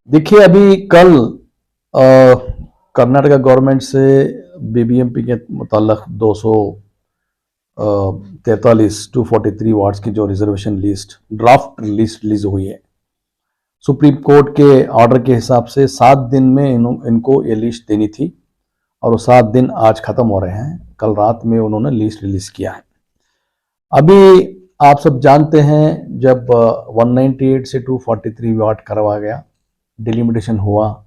देखिए अभी कल कर्नाटका गवर्नमेंट से बीबीएमपी के मुताल्लक 243 243 वार्ड्स की जो reservation list draft list release हुई है। सुप्रीम कोर्ट के ऑर्डर के हिसाब से 7 दिन में इनको ये लिस्ट देनी थी और वो 7 दिन आज खत्म हो रहे हैं। कल रात में उन्होंने लिस्ट रिलीज किया है। अभी आप सब जानते हैं जब 198 से 243 वार्ड करवा गया, डिलिमिटेशन हुआ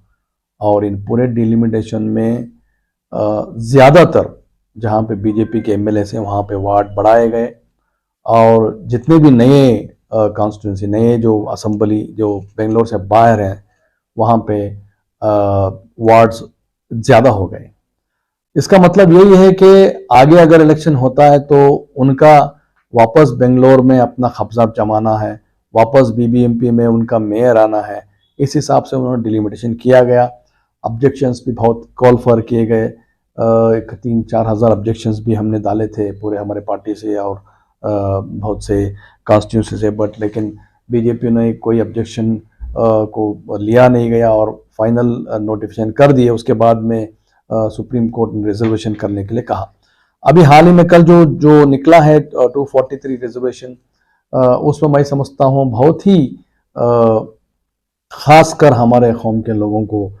और इन पूरे डिलिमिटेशन में ज़्यादातर जहाँ पे बीजेपी के एमएलए हैं वहाँ पे वार्ड बढ़ाए गए और जितने भी नए कॉन्स्टिट्यूंसी नए जो असेंबली जो बेंगलोर से बाहर हैं वहाँ पे वार्ड्स ज़्यादा हो गए। इसका मतलब यही है कि आगे अगर इलेक्शन होता है तो उनका वापस बेंगलोर में अपना कब्जा जमाना है, वापस बीबीएमपी में उनका मेयर आना है। इस हिसाब से उन्होंने डिलिमिटेशन किया गया। ऑब्जेक्शंस भी बहुत कॉल फॉर किए गए, 3-4 हज़ार ऑब्जेक्शंस भी हमने डाले थे पूरे हमारे पार्टी से और बहुत से कॉन्स्टिट्यूंसी से, बट लेकिन बीजेपी ने कोई ऑब्जेक्शन को लिया नहीं गया और फाइनल नोटिफिकेशन कर दिए। उसके बाद में सुप्रीम कोर्ट ने रिजर्वेशन करने के लिए कहा। अभी हाल ही में कल जो निकला है 243 रिजर्वेशन, उसमें मैं समझता हूँ बहुत ही खासकर हमारे कौम के लोगों को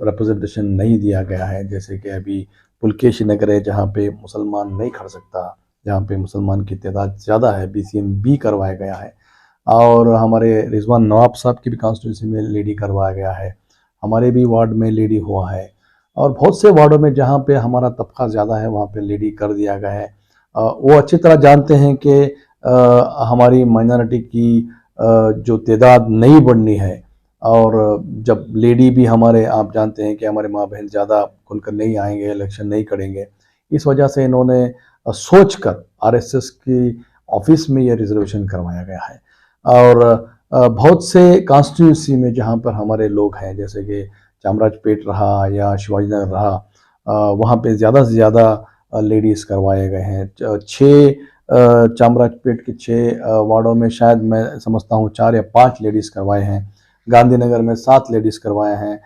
रिप्रेजेंटेशन नहीं दिया गया है। जैसे कि अभी पुलकेशी नगर है जहाँ पे मुसलमान नहीं खड़ सकता, जहाँ पे मुसलमान की तादाद ज़्यादा है, बीसीएम बी करवाया गया है। और हमारे रिजवान नवाब साहब की भी कॉन्स्टिट्यूंसी में लेडी करवाया गया है, हमारे भी वार्ड में लेडी हुआ है और बहुत से वार्डों में जहाँ पे हमारा तबका ज़्यादा है वहाँ पे लेडी कर दिया गया है। वो अच्छी तरह जानते हैं कि हमारी माइनॉरिटी की जो तादाद नहीं बढ़नी है और जब लेडी भी हमारे, आप जानते हैं कि हमारे माँ बहन ज़्यादा खुलकर नहीं आएंगे, इलेक्शन नहीं करेंगे, इस वजह से इन्होंने सोचकर आरएसएस की ऑफिस में ये रिजर्वेशन करवाया गया है। और बहुत से कॉन्स्टिट्यूंसी में जहाँ पर हमारे लोग हैं जैसे कि चामराजपेट रहा या शिवाजीनगर रहा, वहाँ पे ज़्यादा से ज़्यादा लेडीज़ करवाए गए हैं। 6 चामराजपेट के 6 वार्डों में शायद मैं समझता हूँ 4 या 5 लेडीज़ करवाए हैं। गांधीनगर में 7 लेडीज़ करवाए हैं।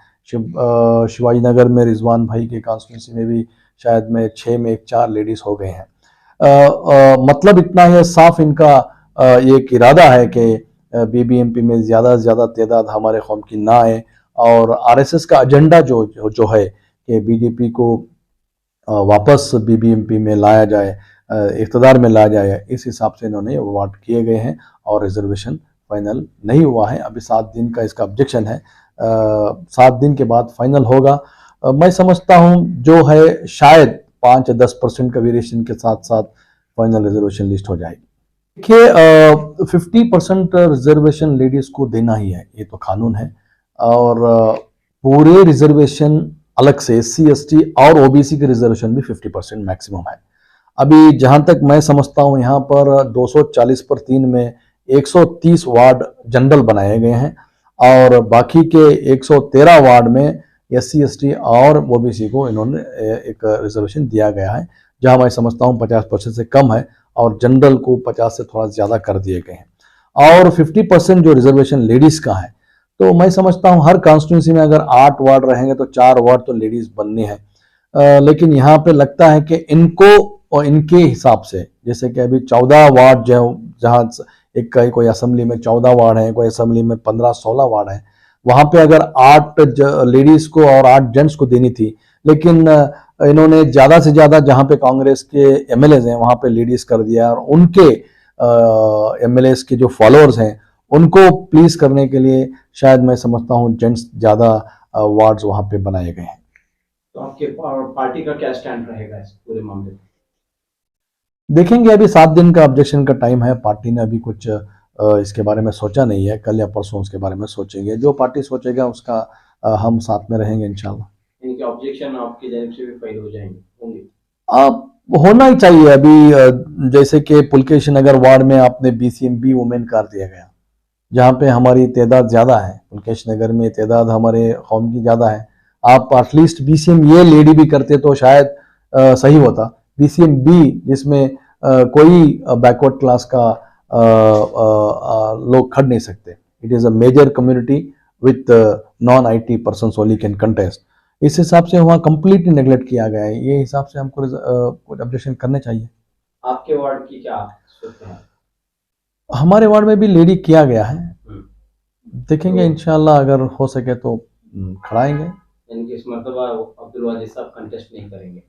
शिवाजीनगर में रिजवान भाई के कॉन्स्टिट्यूंसी में भी शायद में 6 में 4 लेडीज़ हो गए हैं। मतलब इतना है साफ इनका एक इरादा है कि बीबीएमपी में ज़्यादा से ज़्यादा तादाद हमारे कौम की ना आए और आरएसएस का एजेंडा जो है कि बीजेपी को वापस बीबीएमपी में लाया जाए, इक़्तिदार में लाया जाए, इस हिसाब से इन्होंने वार्ड किए गए हैं और रिजर्वेशन फाइनल नहीं हुआ है। अभी 7 दिन का इसका ऑब्जेक्शन है, 7 दिन के बाद फाइनल होगा। मैं समझता हूँ जो है शायद 5 या 10% का वेरिएशन के साथ साथ फाइनल रिजर्वेशन लिस्ट हो जाएगी। देखिए 50% रिजर्वेशन लेडीज को देना ही है, ये तो कानून है और पूरे रिजर्वेशन अलग से एससी एसटी और ओबीसी के रिजर्वेशन भी 50% मैक्सिमम है। अभी जहां तक मैं समझता हूं यहाँ पर 240/3 में 130 वार्ड जनरल बनाए गए हैं और बाकी के 113 वार्ड में एससी एसटी और ओबीसी को इन्होंने एक रिजर्वेशन दिया गया है, जहां मैं समझता हूं 50% से कम है और जनरल को 50 से थोड़ा ज़्यादा कर दिए गए हैं। और 50% जो रिजर्वेशन लेडीज़ का है, तो मैं समझता हूं हर कॉन्स्टिट्यूंसी में अगर 8 वार्ड रहेंगे तो 4 वार्ड तो लेडीज़ बननी है। लेकिन यहाँ पे लगता है कि इनको और इनके हिसाब से, जैसे कि अभी 14 वार्ड जो जहाँ एक कोई असेंबली में 14 वार्ड है, कोई असेंबली में 15-16 वार्ड है, वहाँ पे अगर 8 लेडीज़ को और 8 जेंट्स को देनी थी, लेकिन इन्होंने ज़्यादा से ज़्यादा जहाँ पे कांग्रेस के एमएलएज हैं वहाँ पे लेडीज़ कर दिया और उनके एमएलएज के जो फॉलोअर्स हैं उनको प्लीज़ करने के लिए शायद मैं समझता हूँ जेंट्स ज़्यादा वार्ड्स वहाँ पे बनाए गए हैं। तो आपके पार्टी का क्या स्टैंड रहेगा इस पूरे मामले में? देखेंगे, अभी 7 दिन का ऑब्जेक्शन का टाइम है। पार्टी ने अभी कुछ इसके बारे में सोचा नहीं है, कल या परसों उसके बारे में सोचेंगे। जो पार्टी सोचेगा उसका हम साथ में रहेंगे इंशाल्लाह। इनके ऑब्जेक्शन आपकी जानिब से भी फाइल हो जाएंगे होंगे? अब होना ही चाहिए। अभी जैसे कि पुलकेशी नगर वार्ड में आपने बीसीएम बी वुमेन कर दिया गया, जहाँ पे हमारी तादाद ज़्यादा है। पुलकेशी नगर में तादाद हमारे कौम की ज़्यादा है। आप एटलीस्ट बीसीएम ये लेडी भी करते तो शायद सही होता। बीसीएम बी जिसमें कोई बैकवर्ड क्लास का लोग खड़ नहीं सकते। It is a major community with non IT person only can contest. इस हिसाब से वहाँ कंप्लीटली नेगलेक्ट किया गया है। ये हिसाब से हमको कुछ ऑब्जेक्शन करने चाहिए। आपके वार्ड की क्या सोचते हैं? हमारे वार्ड में भी लेडी किया गया है, देखेंगे तो इंशाल्लाह अगर हो सके तो खड़ाएंगे। यानी कि इस मरतबा अब्दुल वाजिद साहब कंटेस्ट नहीं करेंगे,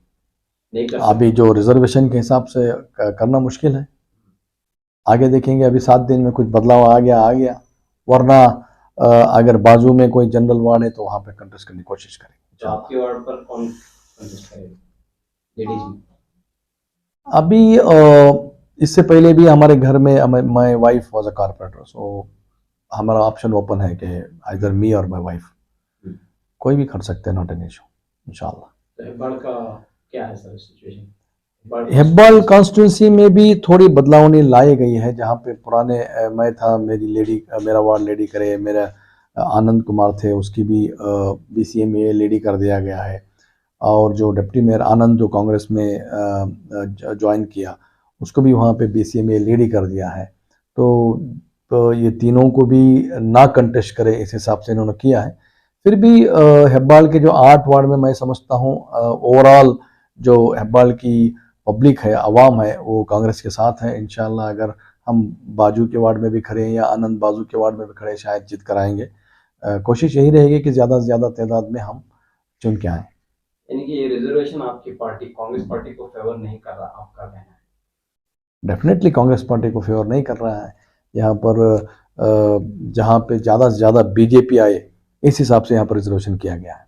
नहीं कर अभी सकते। जो रिजर्वेशन के हिसाब से करना मुश्किल है, आगे देखेंगे। अभी 7 दिन में कुछ बदलाव आ गया, वरना अगर बाजू में कोई जनरल वार्ड है तो वहाँ पे कंटेस्ट करने की कोशिश करेंगे। तो आपके वार्ड पर कौन कंटेस्ट करेगा लेडीज में? अभी इससे पहले भी हमारे घर में my wife was a corporator, so हमारा ऑप्शन ओपन है कि आइदर मी और माय वाइफ, कोई भी कर सकते हैं, नॉट एन इशू इंशाल्लाह। तो हेब्बाल का क्या है सर सिचुएशन? हेब्बाल कॉन्स्टिट्यूंसी में भी थोड़ी बदलावनी लाई गई है। जहाँ पे पुराने मैं था, मेरा वार्ड लेडी करे, मेरा आनंद कुमार थे, उसकी भी BCMA लेडी कर दिया गया है। और जो डिप्टी मेयर आनंद जो कांग्रेस में ज्वाइन किया, उसको भी वहाँ पे BCMA लेडी कर दिया है। तो ये तीनों को भी ना कंटेस्ट करे, इस हिसाब से इन्होंने किया है। फिर भी हेब्बाल के जो 8 वार्ड में मैं समझता हूँ ओवरऑल जो हेब्बाल की पब्लिक है, अवाम है, वो कांग्रेस के साथ है। इंशाल्लाह अगर हम बाजू के वार्ड में भी खड़े हैं या आनंद बाजू के वार्ड में भी खड़े, शायद जीत कर आएंगे। कोशिश यही रहेगी कि ज़्यादा से ज़्यादा तादाद में हम चुन के आएँ। यानी कि ये रिजर्वेशन आपकी पार्टी कांग्रेस पार्टी को फेवर नहीं कर रहा, आपका कहना है? डेफिनेटली कांग्रेस पार्टी को फेवर नहीं कर रहा है। यहाँ पर जहाँ पे ज़्यादा से ज़्यादा BJP आए, इस हिसाब से यहाँ पर रिजर्वेशन किया गया है।